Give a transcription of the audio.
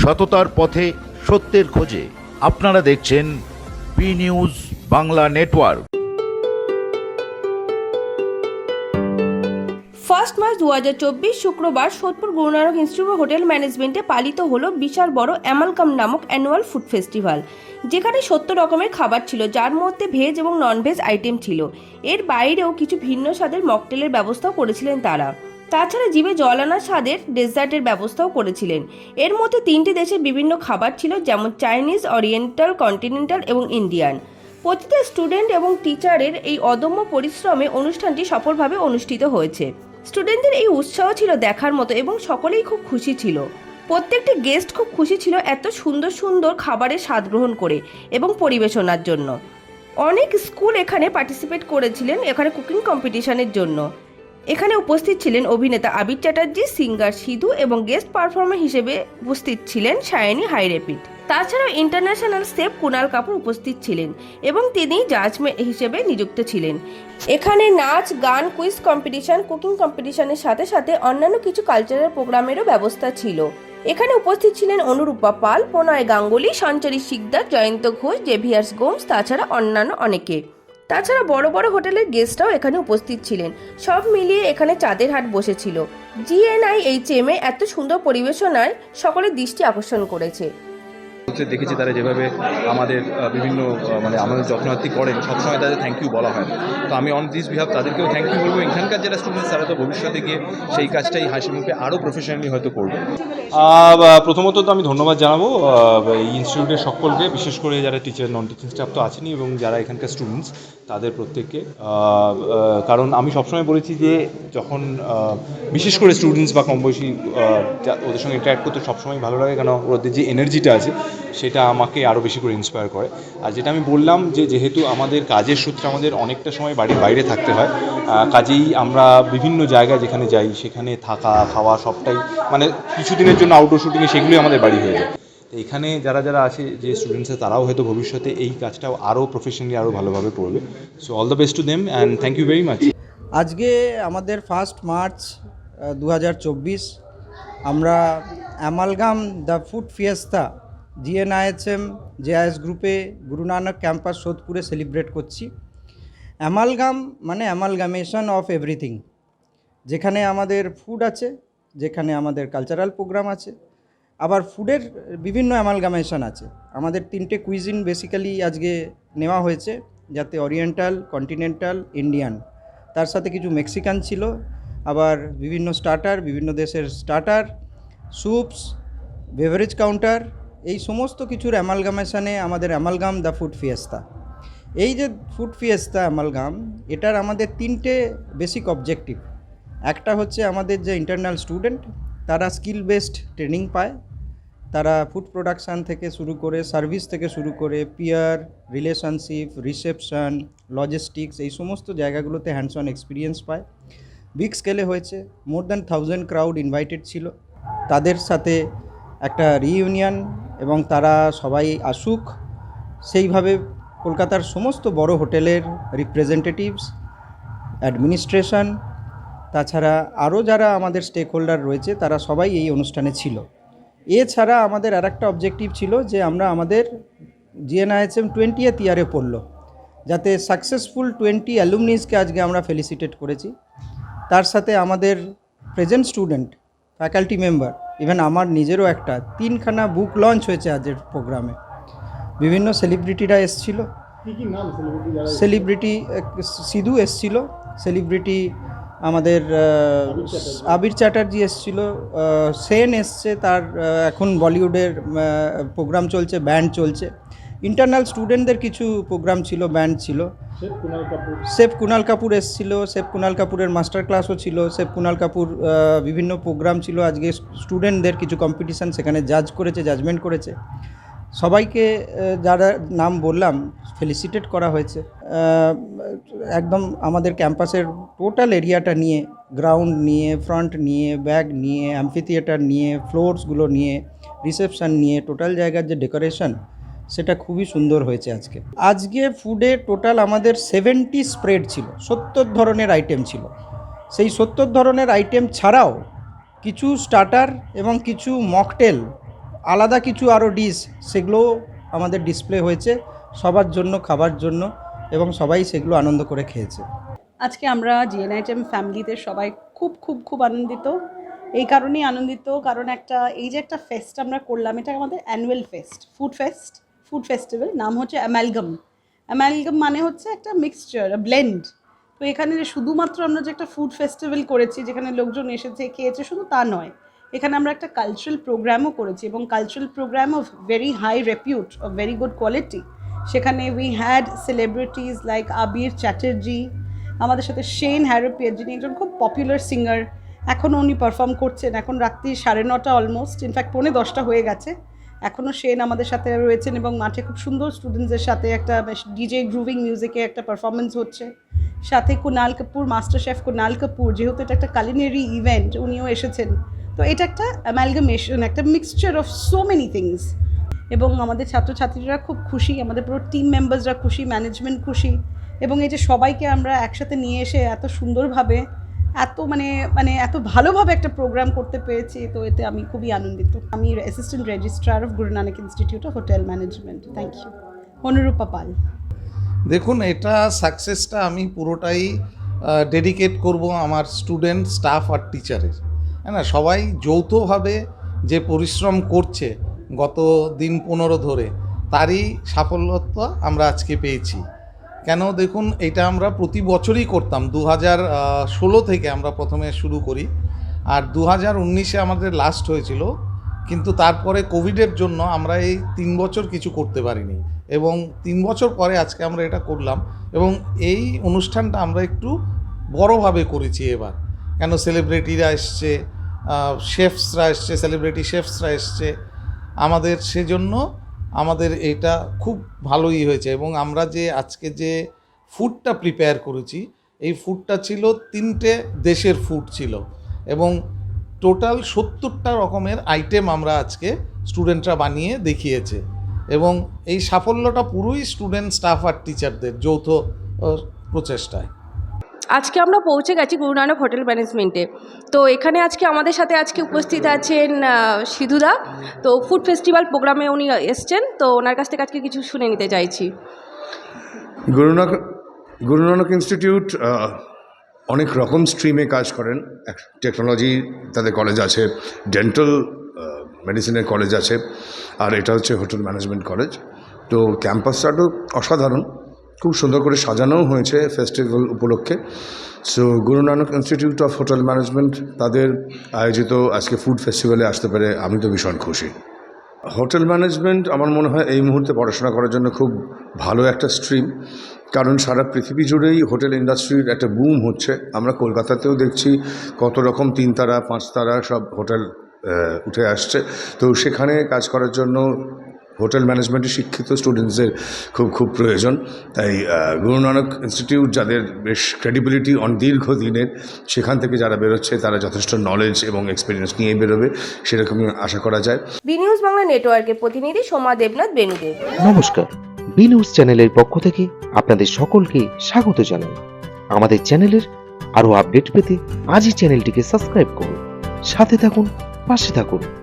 সততার পথে সত্যের খোঁজে। আপনারা দেখছেন B news Bangla network. 1 March 2024 শুক্রবার সোদপুর গুরু নানক ইনস্টিটিউট অফ হোটেল ম্যানেজমেন্টে পালিত হলো বিশাল বড় অ্যামালগাম নামক অ্যানুয়াল ফুড ফেস্টিভ্যাল, যেখানে 70 রকমের খাবার ছিল, যার মধ্যে ভেজ এবং নন ভেজ আইটেম ছিল। এর বাইরেও কিছু ভিন্ন স্বাদের মকটেলের ব্যবস্থাও করেছিলেন তারা। তাছাড়া জিভে জল আনা স্বাদের ডেজার্টের ব্যবস্থাও করেছিলেন। এর মধ্যে 3টি দেশের বিভিন্ন খাবার ছিল, যেমন চাইনিজ, অরিয়েন্টাল, কন্টিনেন্টাল এবং ইন্ডিয়ান। প্রতিটা স্টুডেন্ট এবং টিচারের এই অদম্য পরিশ্রমে অনুষ্ঠানটি সফলভাবে অনুষ্ঠিত হয়েছে। স্টুডেন্টদের এই উৎসাহ ছিল দেখার মতো এবং সকলেই খুব খুশি ছিল। প্রত্যেকটি গেস্ট খুব খুশি ছিল এত সুন্দর সুন্দর খাবারের স্বাদ গ্রহণ করে এবং পরিবেশনার জন্য। অনেক স্কুল এখানে পার্টিসিপেট করেছিলেন এখানে কুকিং কম্পিটিশনের জন্য। এখানে উপস্থিত ছিলেন অভিনেতা আবির চ্যাটার্জি, সিঙ্গার সিধু এবং গেস্ট পারফর্মার হিসেবে উপস্থিত ছিলেন সায়নী হাইরেপিড। তাছাড়াও ইন্টারন্যাশনাল শেফ কুনাল কাপুর উপস্থিত ছিলেন এবং তিনি জাজ হিসেবে নিযুক্ত ছিলেন। এখানে নাচ, গান, কুইজ কম্পিটিশন, কুকিং কম্পিটিশনের সাথে সাথে অন্যান্য কিছু কালচারাল প্রোগ্রামেরও ব্যবস্থা ছিল। এখানে উপস্থিত ছিলেন অনুরূপা পাল, প্রণয় গাঙ্গুলি, সঞ্চারী শিকদার, জয়ন্ত ঘোষ, জেভিয়ার্স গোমস, তাছাড়া অন্যান্য অনেকে। তাছাড়া বড় বড় হোটেলের গেস্টরাও এখানে উপস্থিত ছিলেন। সব মিলিয়ে এখানে চাঁদের হাট বসেছিল। GNIHM এ এত সুন্দর পরিবেশনায় সকলের দৃষ্টি আকর্ষণ করেছে। দেখেছি তারা যেভাবে আমাদের বিভিন্ন আমাদের যত্নার্থী করেন, সবসময় তাদের থ্যাংক ইউ বলা হয়। তো আমি অন দিস বিহাফ তাদেরকেও থ্যাংক ইউ বলবো। এখানকার যারা স্টুডেন্টস তারা তো ভবিষ্যতে গিয়ে সেই কাজটাই হাসি মুখে আরও প্রফেশনালি হয়তো করবে। প্রথমত তো আমি ধন্যবাদ জানাবো এই ইনস্টিটিউটের সকলকে, বিশেষ করে যারা টিচার, নন টিচিং স্টাফ তো আছেনই, এবং যারা এখানকার স্টুডেন্টস তাদের প্রত্যেককে। কারণ আমি সবসময় বলেছি যে যখন বিশেষ করে স্টুডেন্টস বা কম বয়সী ওদের সঙ্গে ইন্টারাক্ট করতে সবসময় ভালো লাগে, কারণ ওদের যে এনার্জিটা আছে সেটা আমাকে আরও বেশি করে ইন্সপায়ার করে। আর যেটা আমি বললাম যে যেহেতু আমাদের কাজের সূত্রে আমাদের অনেকটা সময় বাড়ির বাইরে থাকতে হয়, কাজেই আমরা বিভিন্ন জায়গায় যেখানে যাই সেখানে থাকা, খাওয়া সবটাই কিছুদিনের জন্য আউটডোর শুটিংয়ে সেগুলোই আমাদের বাড়ি হয়ে যায়। তো এখানে যারা যারা আছে যে স্টুডেন্টসরা তারাও হয়তো ভবিষ্যতে এই কাজটাও আরও প্রফেশনালি আরও ভালোভাবে করবে। So all the best to them and thank you very much. আজকে আমাদের 1 মার্চ 2024 আমরা amalgam the food fiesta GNIHM JIS গ্রুপে গুরু নানক ক্যাম্পাস সোদপুরে সেলিব্রেট করছি। অ্যামালগাম মানে অ্যামালগামেশন অফ এভরিথিং, যেখানে আমাদের ফুড আছে, যেখানে আমাদের কালচারাল প্রোগ্রাম আছে, আবার ফুডের বিভিন্ন অ্যামালগামেশন আছে। আমাদের 3টে কুইজিন বেসিক্যালি আজকে নেওয়া হয়েছে, যাতে ওরিয়েন্টাল, কন্টিনেন্টাল, ইন্ডিয়ান, তার সাথে কিছু মেক্সিকান ছিল, আবার বিভিন্ন স্টার্টার, বিভিন্ন দেশের স্টার্টার, স্যুপস, বেভারেজ কাউন্টার, এই সমস্ত কিছুর অ্যামালগামেশানে আমাদের অ্যামালগাম দ্য ফুড ফিয়েস্তা। এই যে ফুড ফিয়েস্তা অ্যামালগাম, এটার আমাদের 3টে বেসিক অবজেক্টিভ। একটা হচ্ছে আমাদের যে ইন্টারনাল স্টুডেন্ট, তারা স্কিল বেসড ট্রেনিং পায়, তারা ফুড প্রোডাকশান থেকে শুরু করে, সার্ভিস থেকে শুরু করে, পিয়ার রিলেশনশিপ, রিসেপশন, লজিস্টিক্স, এই সমস্ত জায়গাগুলোতে হ্যান্ডস অন এক্সপিরিয়েন্স পায়। বিগ স্কেলে হয়েছে, মোর দ্যান 1000 ক্রাউড ইনভাইটেড ছিল। তাদের সাথে একটা রিইউনিয়ন, এবং তারা সবাই আসুক, সেইভাবে কলকাতার সমস্ত বড় হোটেলের রিপ্রেজেন্টেটিভস, অ্যাডমিনিস্ট্রেশন, তাছাড়া আরও যারা আমাদের স্টেক হোল্ডার রয়েছে তারা সবাই এই অনুষ্ঠানে ছিল। এছাড়া আমাদের আরেকটা অবজেক্টিভ ছিল যে আমরা আমাদের GNIHM 20th ইয়ারে পড়লো, যাতে সাকসেসফুল 20 অ্যালুমনিসকে আজকে আমরা ফেলিসিটেট করেছি। তার সাথে আমাদের present student, faculty member, even আমার নিজেরও একটা 3খানা বুক লঞ্চ হয়েছে আজকের প্রোগ্রামে। বিভিন্ন সেলিব্রিটিরা এসছিল। সেলিব্রিটি সিধু এসছিল, সেলিব্রিটি আমাদের আবির চ্যাটার্জি এসছিল, সেন এসছে, তার এখন বলিউডের প্রোগ্রাম চলছে, ব্যান্ড চলছে। ইন্টারনাল স্টুডেন্টদের কিছু প্রোগ্রাম ছিল, ব্যান্ড ছিল। শেফ কুনাল কাপুর এসছিল, শেফ কুনাল কাপুরের মাস্টার ক্লাসও ছিল। শেফ কুনাল কাপুর বিভিন্ন প্রোগ্রাম ছিল। আজকে স্টুডেন্টদের কিছু কম্পিটিশান সেখানে জাজ করেছে, জাজমেন্ট করেছে। সবাইকে যারা নাম বললাম ফেলিসিটেট করা হয়েছে। একদম আমাদের ক্যাম্পাসের টোটাল এরিয়াটা নিয়ে, গ্রাউন্ড নিয়ে, ফ্রন্ট নিয়ে, ব্যাক নিয়ে, অ্যাম্ফিথিয়েটার নিয়ে, ফ্লোরসগুলো নিয়ে, রিসেপশন নিয়ে, টোটাল জায়গার যে ডেকোরেশন সেটা খুবই সুন্দর হয়েছে। আজকে ফুডে টোটাল আমাদের 70 স্প্রেড ছিল, 70 ধরনের আইটেম ছিল। সেই 70 ধরনের আইটেম ছাড়াও কিছু স্টার্টার এবং কিছু মকটেল আলাদা কিছু আরও ডিশ সেগুলোও আমাদের ডিসপ্লে হয়েছে সবার জন্য, খাবার জন্য, এবং সবাই সেগুলো আনন্দ করে খেয়েছে। আজকে আমরা জিএনআইটিএম ফ্যামিলিতে সবাই খুব খুব খুব আনন্দিত। এই কারণেই আনন্দিত কারণ এই যে একটা ফেস্ট আমরা করলাম, এটা আমাদের অ্যানুয়াল ফেস্ট, ফুড ফেস্টিভ্যাল। নাম হচ্ছে অ্যামালগাম। অ্যামালগাম মানে হচ্ছে একটা মিক্সচার, ব্লেন্ড। তো এখানে শুধুমাত্র আমরা যে একটা ফুড ফেস্টিভ্যাল করেছি যেখানে লোকজন এসেছে খেয়েছে শুধু তা নয়, এখানে আমরা একটা কালচারাল প্রোগ্রামও করেছি, এবং cultural programme of very high repute, of very good quality. সেখানে we had celebrities like Abir Chatterjee, আমাদের সাথে শেন হ্যারোপিয়ার, যিনি একজন খুব পপুলার সিঙ্গার, এখনও উনি পারফর্ম করছেন। এখন রাত্রি 9:30 অলমোস্ট, ইনফ্যাক্ট 9:45 হয়ে গেছে, এখনও শেন আমাদের সাথে রয়েছেন এবং মাঠে খুব সুন্দর স্টুডেন্টসদের সাথে একটা ডিজে গ্রুভিং মিউজিকে একটা পারফরমেন্স হচ্ছে। সাথে কুনাল কাপুর, মাস্টার শেফ কুনাল কাপুর, যেহেতু এটা একটা কালিনারি ইভেন্ট, উনিও এসেছেন। তো এটা একটা অ্যামালগামেশন, একটা mixture of so many things. এবং আমাদের ছাত্রছাত্রীরা খুব খুশি, আমাদের পুরো টিম মেম্বার্সরা খুশি, ম্যানেজমেন্ট খুশি, এবং এই যে সবাইকে আমরা একসাথে নিয়ে এসে এত সুন্দরভাবে, এত এত ভালোভাবে একটা প্রোগ্রাম করতে পেরেছি, তো এতে আমি খুবই আনন্দিত। আমি assistant registrar of Guru Nanak institute of hotel management. Thank you. Anurupa Pal. দেখুন, এটা সাকসেসটা আমি পুরোটাই ডেডিকেট করব আমার স্টুডেন্ট, স্টাফ আর টিচারের। হ্যাঁ না, সবাই যৌথভাবে যে পরিশ্রম করছে গত দিন 15 ধরে, তারই সাফল্যতা আমরা আজকে পেয়েছি। কেন দেখুন, এটা আমরা প্রতি বছরই করতাম। 2016 থেকে আমরা প্রথমে শুরু করি, আর 2019-এ আমাদের লাস্ট হয়েছিল, কিন্তু তারপরে কোভিডের জন্য আমরা এই 3 বছর কিছু করতে পারিনি, এবং 3 বছর পরে আজকে আমরা এটা করলাম। এবং এই অনুষ্ঠানটা আমরা একটু বড়োভাবে করেছি এবার, কেন সেলিব্রিটিরা এসছে, শেফসরা এসছে, সেলিব্রিটি শেফসরা এসছে আমাদের, সেজন্য আমাদের এটা খুব ভালোই হয়েছে। এবং আমরা যে আজকে যে ফুডটা প্রিপেয়ার করেছি, এই ফুডটা ছিল 3টে দেশের ফুড ছিল, এবং টোটাল 70টা রকমের আইটেম আমরা আজকে স্টুডেন্টরা বানিয়ে দেখিয়েছে। এবং এই সাফল্যটা পুরোই স্টুডেন্ট, স্টাফ আর টিচারদের যৌথ প্রচেষ্টায়। আজকে আমরা পৌঁছে গেছি গুরু নানক হোটেল ম্যানেজমেন্টে। তো এখানে আজকে আমাদের সাথে উপস্থিত আছেন সিধুদা। তো ফুড ফেস্টিভ্যাল প্রোগ্রামে উনি এসছেন, তো ওনার কাছ থেকে আজকে কিছু শুনে নিতে চাইছি। গুরু নানক ইনস্টিটিউট অনেক রকম স্ট্রিমে কাজ করেন। টেকনোলজি তাদের কলেজ আছে, ডেন্টাল মেডিসিনের কলেজ আছে, আর এটা হচ্ছে হোটেল ম্যানেজমেন্ট কলেজ। তো ক্যাম্পাসটাও অসাধারণ, খুব সুন্দর করে সাজানোও হয়েছে ফেস্টিভ্যাল উপলক্ষে। So Guru Nanak institute of hotel management তাদের আয়োজিত আজকে ফুড ফেস্টিভ্যালে আসতে পেরে আমি তো ভীষণ খুশি। হোটেল ম্যানেজমেন্ট আমার মনে হয় এই মুহূর্তে পড়াশোনা করার জন্য খুব ভালো একটা স্ট্রিম, কারণ সারা পৃথিবী জুড়েই হোটেল ইন্ডাস্ট্রির একটা বুম হচ্ছে। আমরা কলকাতাতেও দেখছি কত রকম 3 তারা 5 তারা সব হোটেল উঠে আসছে। তো সেখানে কাজ করার জন্য হোটেল ম্যানেজমেন্টে শিক্ষিত স্টুডেন্টসদের খুব প্রয়োজন। তাই গুরু নানক ইনস্টিটিউট, যাদের বেশ ক্রেডিবিলিটি দীর্ঘদিনের, সেখান থেকে যারা বেরোচ্ছে তারা যথেষ্ট নলেজ এবং এক্সপিরিয়েন্স নিয়ে বেরোবে, সেরকমই আশা করা যায়। বি নিউজ বাংলা নেটওয়ার্কের প্রতিনিধি সোমা দেবনাথ বেনুদেব। নমস্কার, বি নিউজ চ্যানেলের পক্ষ থেকে আপনাদের সকলকে স্বাগত জানাই। আমাদের চ্যানেলের আরো আপডেট পেতে আজই চ্যানেলটিকে সাবস্ক্রাইব করুন, সাথে থাকুন, পাশে থাকুন।